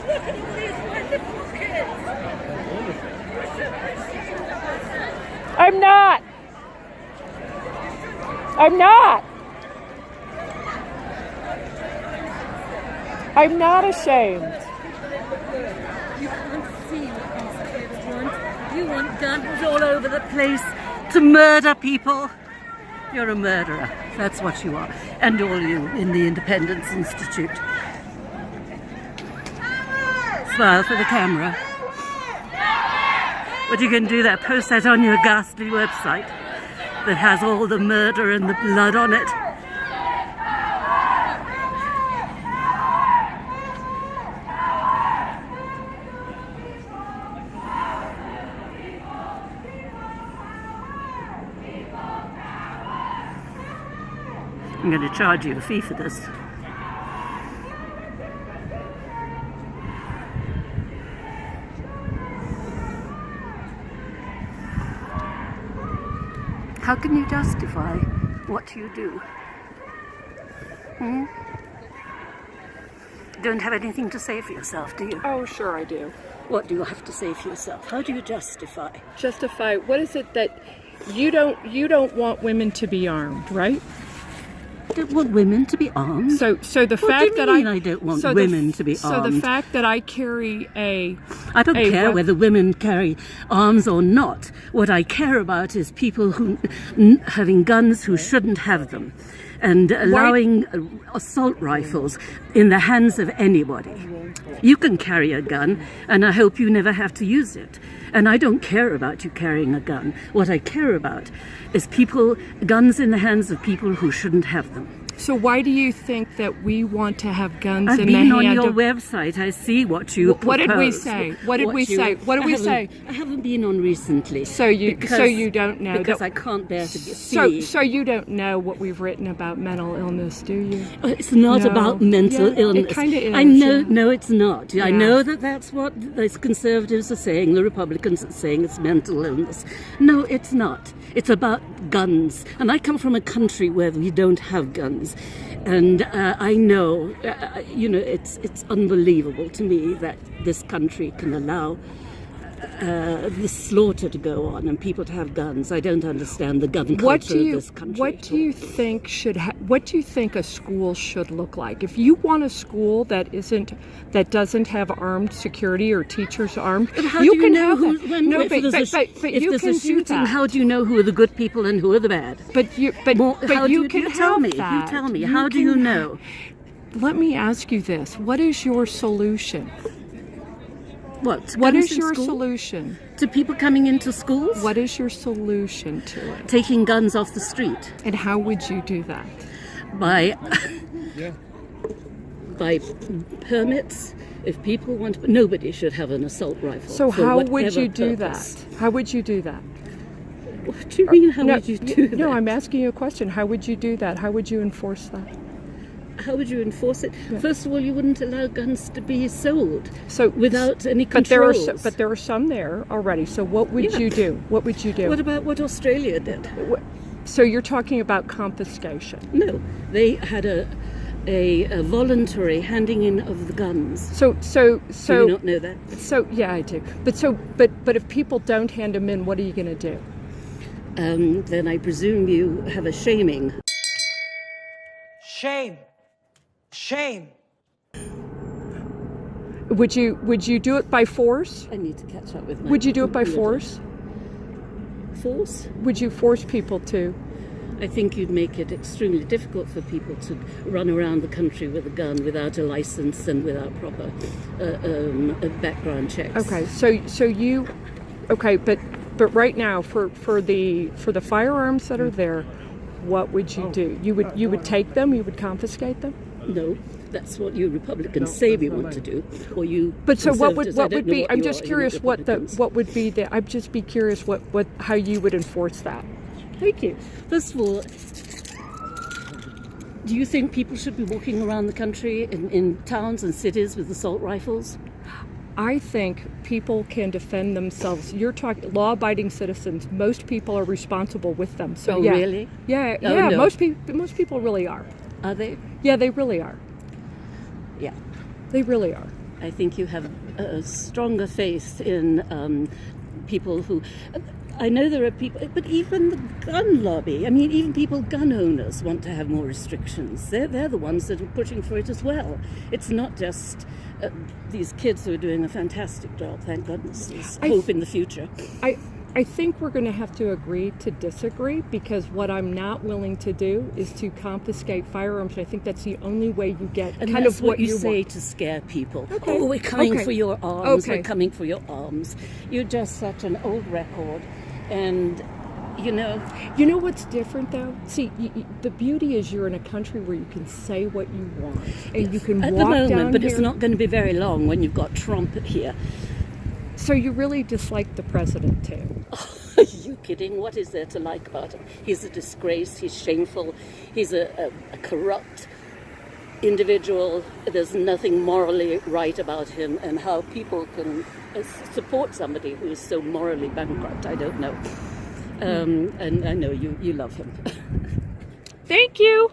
Look at all these wonderful kids. I'm not. I'm not. I'm not ashamed. You can't see what these kids want. You want guns all over the place to murder people. You're a murderer. That's what you are. And all you in the Independence Institute. Smile for the camera. What you can do that, post that on your ghastly website that has all the murder and the blood on it. I'm going to charge you a fee for this. How can you justify what you do? Don't have anything to say for yourself, do you? Oh, sure I do. What do you have to say for yourself? How do you justify? Justify, what is it that you don't want women to be armed, right? I don't want women to be armed. So the What fact do you that mean I don't want women to be So armed? the fact that I carry I don't care whether women carry arms or not. What I care about is people who having guns who shouldn't have them, and allowing assault rifles in the hands of anybody. You can carry a gun, and I hope you never have to use it. And I don't care about you carrying a gun. What I care about is guns in the hands of people who shouldn't have them. So why do you think that we want to have guns I've in the been on hand your of... website. I see what you What did we propose. say? What did we say? What did we say? I haven't been on recently. So you don't know because that, I can't bear to see. So you don't know what we've written about mental illness, do you? It's not No. about mental Yeah, illness. it kinda is, I know. yeah. No, it's not. I Yeah. know that's what the Conservatives are saying. The Republicans are saying it's mental illness. No, it's not. It's about guns. And I come from a country where we don't have guns. And I know, it's unbelievable to me that this country can allow this slaughter to go on and people to have guns. I don't understand the gun culture of this country. What do you think what do you think a school should look like? If you want a school that doesn't have armed security or teachers armed, you can have that. No, but you there's can a shooting, do that. how do you know who are the good people and who are the bad? But you can tell have me? that. You tell me. How do you know? Let me ask you this: what is your solution? What What guns is in your school? solution? To people coming into schools? What is your solution to it? Taking guns off the street And how would you do that? by permits. If people want, nobody should have an assault rifle. So for how would whatever you do purpose. that? How would you do that? What do you mean? How would you do that? No, I'm asking you a question. How would you do that? How would you enforce that? How would you enforce it? First of all, you wouldn't allow guns to be sold without any But controls. there are some there already. So what would you do? What would you do? What about what Australia did? So you're talking about confiscation. No, they had a voluntary handing in of the guns. So Do you not know that? So yeah, I do. But if people don't hand them in, what are you going to do? Then I presume you have a shaming. Shame. Shame. Would you do it by force? I need to catch up with my Would you do it by computer. force? Force? Would you force people to? I think you'd make it extremely difficult for people to run around the country with a gun without a license and without proper background checks. Okay, but right now for the firearms that are there, what would you do? You would take them? You would confiscate them? No, that's what you Republicans say we want to do, or you. But so what Conservatives, would I don't know be? what I'm you just are, you're curious not what Republicans. would be the. I'd just be curious how you would enforce that. Thank you. First of all, do you think people should be walking around the country in towns and cities with assault rifles? I think people can defend themselves. You're talking law-abiding citizens. Most people are responsible with them. So Oh, yeah. really? Yeah, Oh, yeah. no. Most people really are. Are they? Yeah, they really are. Yeah. They really are. I think you have a stronger faith in people who. I know there are people, but even the gun lobby, I mean, even gun owners want to have more restrictions. They're the ones that are pushing for it as well. It's not just these kids who are doing a fantastic job, thank goodness. There's hope in the future. I think we're going to have to agree to disagree, because what I'm not willing to do is to confiscate firearms. I think that's the only way you get and kind that's of what you say want to scare people. Okay. Oh, we're coming for your arms. Okay. We're coming for your arms. You're just such an old record. And, you know what's different though? See, the beauty is you're in a country where you can say what you want, and you can at walk the moment, down but here. it's not going to be very long when you've got Trump here. So you really dislike the president too? Are you kidding? What is there to like about him? He's a disgrace. He's shameful. He's a corrupt individual. There's nothing morally right about him, and how people can support somebody who is so morally bankrupt, I don't know. And I know you love him. Thank you.